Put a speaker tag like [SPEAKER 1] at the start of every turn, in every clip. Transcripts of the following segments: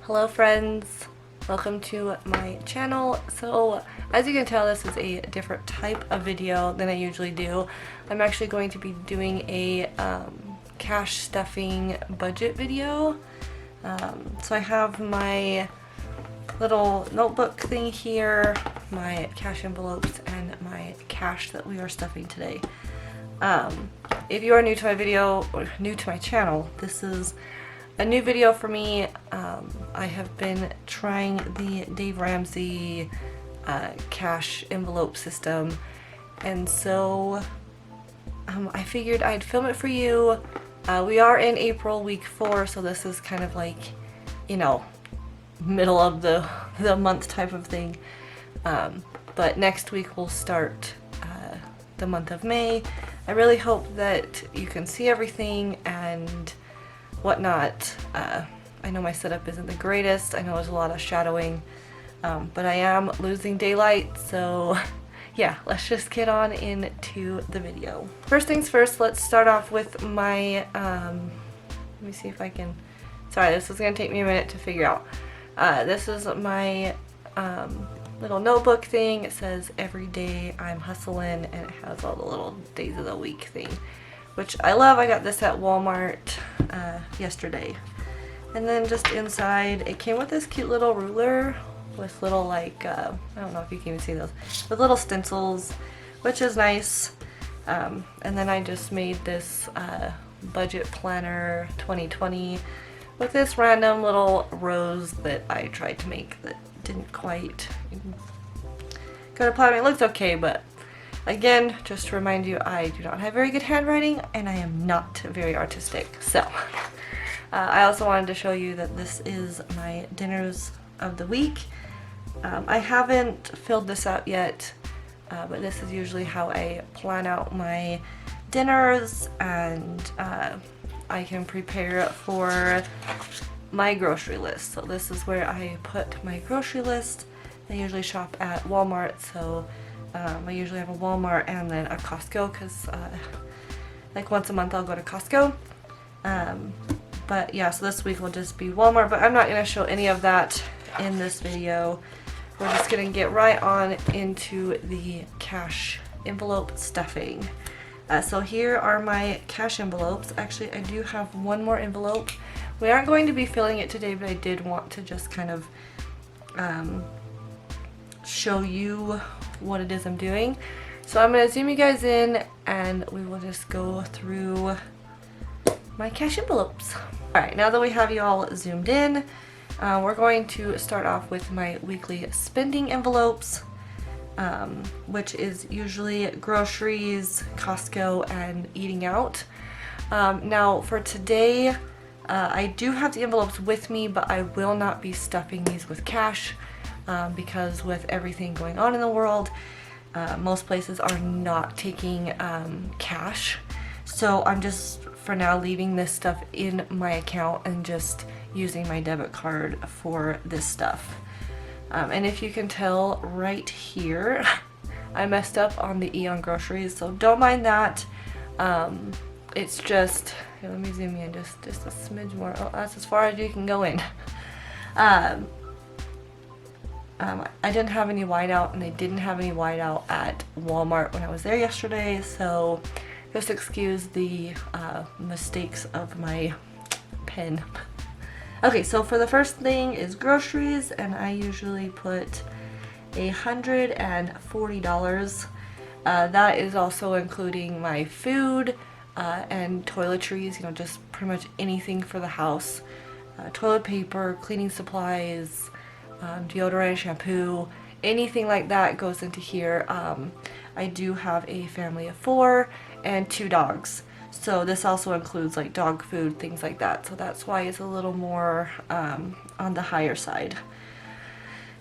[SPEAKER 1] Hello friends, welcome to my channel. So as you can tell, this is a different type of video than I usually do. I'm actually going to be doing a cash stuffing budget video. So I have my little notebook thing here, my cash envelopes, and my cash that we are stuffing today. If you are new to my video or new to my channel, this is a new video for me. I have been trying the Dave Ramsey cash envelope system, and so I figured I'd film it for you. We are in April, week 4, so this is kind of like, you know, middle of the month type of thing. But next week we'll start the month of May. I really hope that you can see everything and whatnot. I know my setup isn't the greatest. I know there's a lot of shadowing, but I am losing daylight, so yeah, let's just get on into the video. First things first, let's start off with my, let me see if I can, sorry, this is going to take me a minute to figure out. This is my little notebook thing. It says every day I'm hustling, and it has all the little days of the week thing, which I love. I got this at Walmart yesterday. And then just inside, it came with this cute little ruler with little, like, I don't know if you can even see those, with little stencils, which is nice. And then I just made this budget planner 2020 with this random little rose that I tried to make that didn't quite go to plan. It looks okay, but again, just to remind you, I do not have very good handwriting and I am not very artistic. So I also wanted to show you that this is my dinners of the week. I haven't filled this out yet, but this is usually how I plan out my dinners, and I can prepare for my grocery list. So this is where I put my grocery list. I usually shop at Walmart, so I usually have a Walmart and then a Costco, because like once a month I'll go to Costco. But yeah, so this week will just be Walmart, but I'm not going to show any of that in this video. We're just going to get right on into the cash envelope stuffing. So here are my cash envelopes. Actually, I do have one more envelope. We aren't going to be filling it today, but I did want to just kind of show you what it is I'm doing. So I'm going to zoom you guys in and we will just go through my cash envelopes. Alright, now that we have you all zoomed in, we're going to start off with my weekly spending envelopes, which is usually groceries, Costco, and eating out. Now for today, I do have the envelopes with me, but I will not be stuffing these with cash because with everything going on in the world, most places are not taking cash. So I'm just for now leaving this stuff in my account and just using my debit card for this stuff. And if you can tell right here, I messed up on the E on groceries, so don't mind that. It's just, here, let me zoom in just a smidge more. Oh, that's as far as you can go in. I didn't have any whiteout, and they didn't have any whiteout at Walmart when I was there yesterday, so just excuse the mistakes of my pen. Okay, so for the first thing is groceries, and I usually put $140. That is also including my food and toiletries, you know, just pretty much anything for the house. Toilet paper, cleaning supplies, deodorant, shampoo, anything like that goes into here. I do have a family of 4 and 2 dogs. So this also includes like dog food, things like that. So that's why it's a little more on the higher side.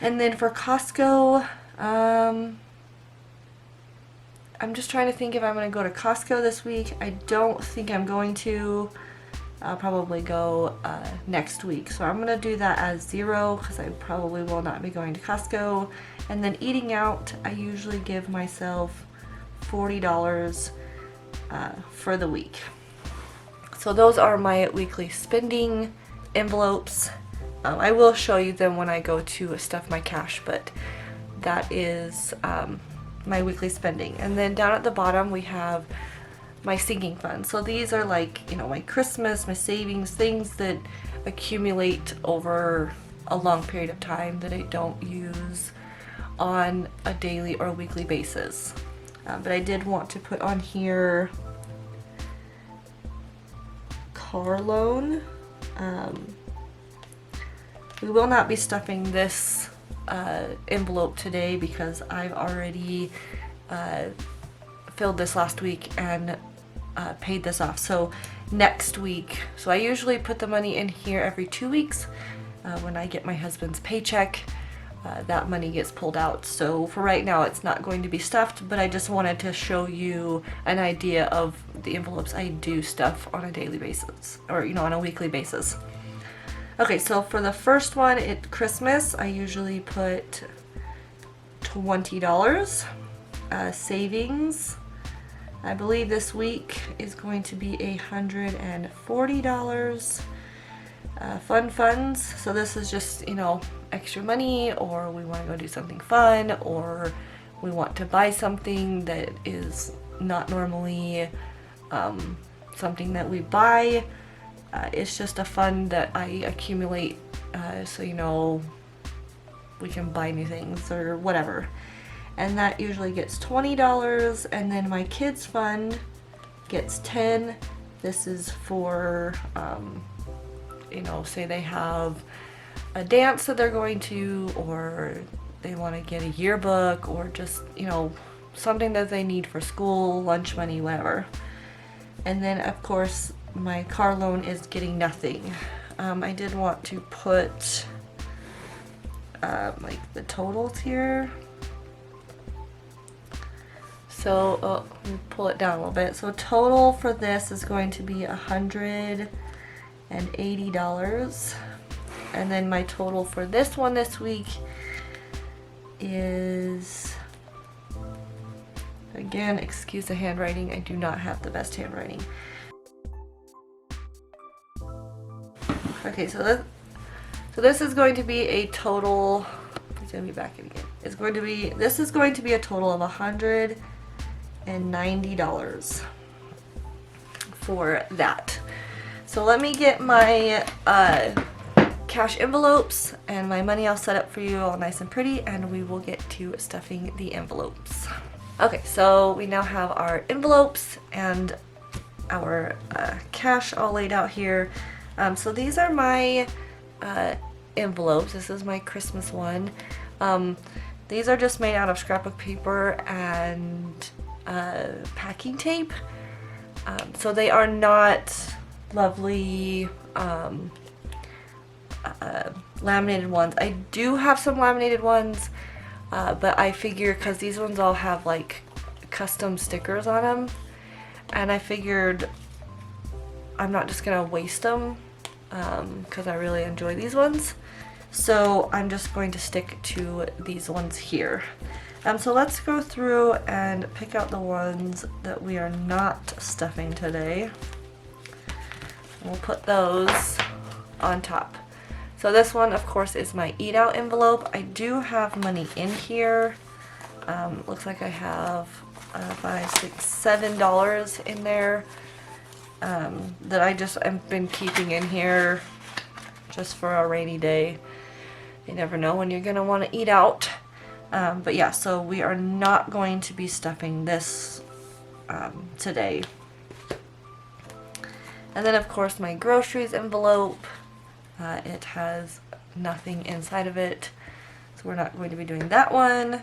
[SPEAKER 1] And then for Costco, I'm just trying to think if I'm going to go to Costco this week. I don't think I'm going to. I'll probably go next week. So I'm going to do that as 0 because I probably will not be going to Costco. And then eating out, I usually give myself $40 for the week. So those are my weekly spending envelopes. I will show you them when I go to stuff my cash, but that is my weekly spending. And then down at the bottom we have my sinking fund. So these are like, you know, my Christmas, my savings, things that accumulate over a long period of time that I don't use on a daily or weekly basis. But I did want to put on here car loan. We will not be stuffing this envelope today because I've already filled this last week and paid this off. So next week, so I usually put the money in here every 2 weeks. When I get my husband's paycheck, that money gets pulled out. So for right now it's not going to be stuffed, but I just wanted to show you an idea of the envelopes I do stuff on a daily basis, or you know, on a weekly basis. Okay, so for the first one at Christmas, I usually put $20. Savings, I believe this week is going to be $140. Fun funds, so this is just, you know, extra money, or we want to go do something fun, or we want to buy something that is not normally something that we buy. It's just a fund that I accumulate so, you know, we can buy new things or whatever. And that usually gets $20, and then my kids fund gets $10. This is for you know, say they have a dance that they're going to, or they want to get a yearbook, or just, you know, something that they need for school, lunch money, whatever. And then of course my car loan is getting nothing. I did want to put like the totals here. So let me pull it down a little bit. So total for this is going to be $180. And then my total for this one this week is, again, excuse the handwriting, I do not have the best handwriting. Okay, so this is going to be a total, it's going to be back in again. This is going to be a total of $190 for that. So let me get my cash envelopes and my money all set up for you, all nice and pretty, and we will get to stuffing the envelopes. Okay, so we now have our envelopes and our cash all laid out here. So these are my envelopes. This is my Christmas one. These are just made out of scrapbook paper and packing tape. So they are not lovely laminated ones. I do have some laminated ones, but I figure because these ones all have like custom stickers on them, and I figured I'm not just gonna waste them because I really enjoy these ones, so I'm just going to stick to these ones here. So let's go through and pick out the ones that we are not stuffing today. We'll put those on top. So this one, of course, is my eat out envelope. I do have money in here. Looks like I have $5, $6, $7 in there that I just have been keeping in here just for a rainy day. You never know when you're gonna want to eat out. But yeah, so we are not going to be stuffing this today. And then of course my groceries envelope, it has nothing inside of it, so we're not going to be doing that one.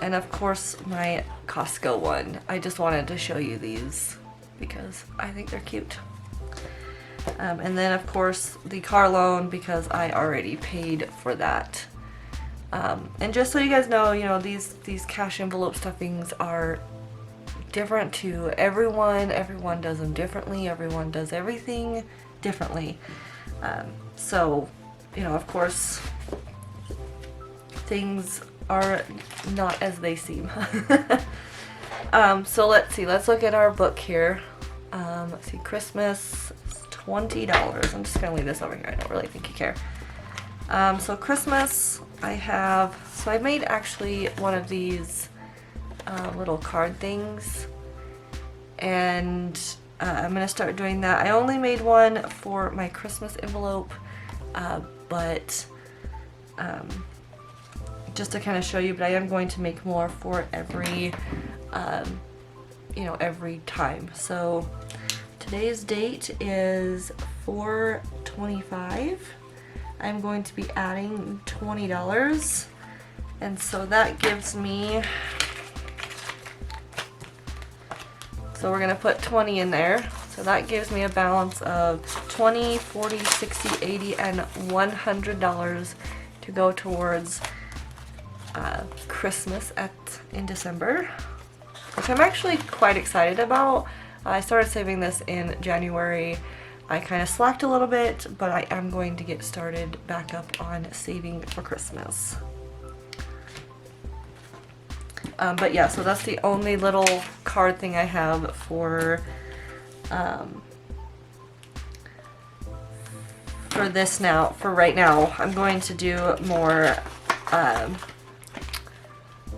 [SPEAKER 1] And of course my Costco one. I just wanted to show you these because I think they're cute. And then of course the car loan, because I already paid for that. And just so you guys know, you know, these cash envelope stuffings are different to everyone. Everyone does them differently. Everyone does everything differently. So, you know, of course, things are not as they seem. So let's see. Let's look at our book here. Let's see. Christmas is $20. I'm just gonna leave this over here. I don't really think you care. So Christmas, I made actually one of these little card things, and I'm gonna start doing that. I only made one for my Christmas envelope, but just to kind of show you, but I am going to make more for every, every time. So today's date is 4/25. I'm going to be adding $20, and so that gives me, so we're gonna put 20 in there. So that gives me a balance of $20, $40, $60, $80, and $100 to go towards Christmas in December, which I'm actually quite excited about. I started saving this in January. I kind of slacked a little bit, but I am going to get started back up on saving for Christmas. But yeah, so that's the only little card thing I have for this now. For right now, I'm going to do more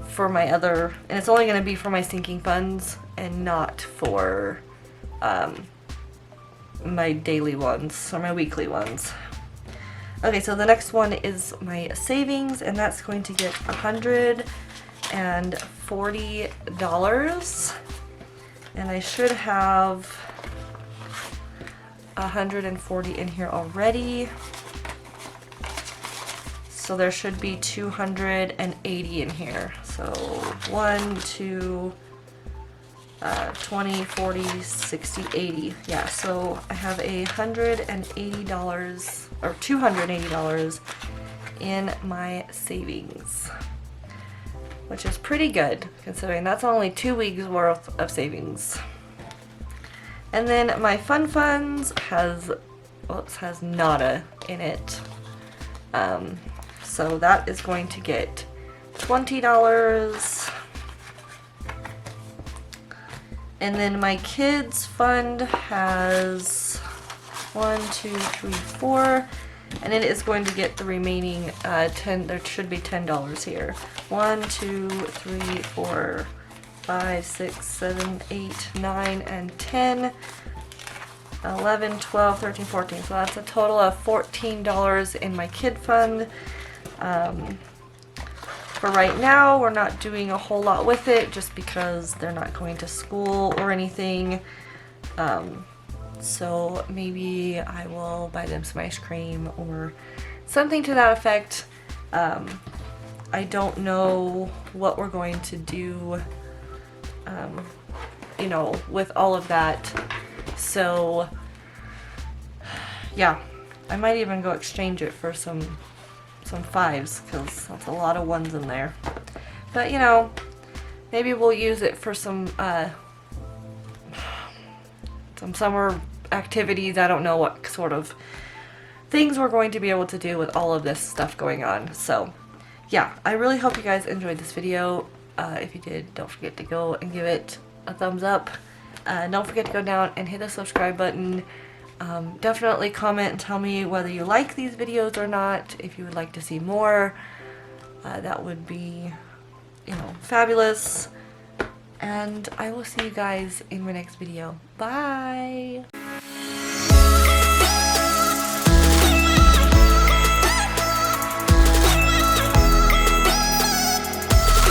[SPEAKER 1] for my other, and it's only going to be for my sinking funds and not for my daily ones or my weekly ones. Okay, so the next one is my savings, and that's going to get $140, and I should have 140 in here already. So there should be 280 in here. So 1, 2, 20, 40, 60, 80. Yeah, so I have $180 or $280 in my savings, which is pretty good considering that's only 2 weeks worth of savings. And then my fun funds has nada in it. So that is going to get $20. And then my kids fund has 1, 2, 3, 4, and it is going to get the remaining 10. There should be $10 here. 1, 2, 3, 4, 5, 6, 7, 8, 9, and 10. 11, 12, 13, 14. So that's a total of $14 in my kid fund. For right now, we're not doing a whole lot with it just because they're not going to school or anything. So maybe I will buy them some ice cream or something to that effect. I don't know what we're going to do, with all of that. So yeah, I might even go exchange it for some 5s, because that's a lot of 1s in there. But maybe we'll use it for some summer activities. I don't know what sort of things we're going to be able to do with all of this stuff going on. So yeah, I really hope you guys enjoyed this video. If you did, don't forget to go and give it a thumbs up. Don't forget to go down and hit the subscribe button. Definitely comment and tell me whether you like these videos or not. If you would like to see more, that would be, fabulous. And I will see you guys in my next video. Bye!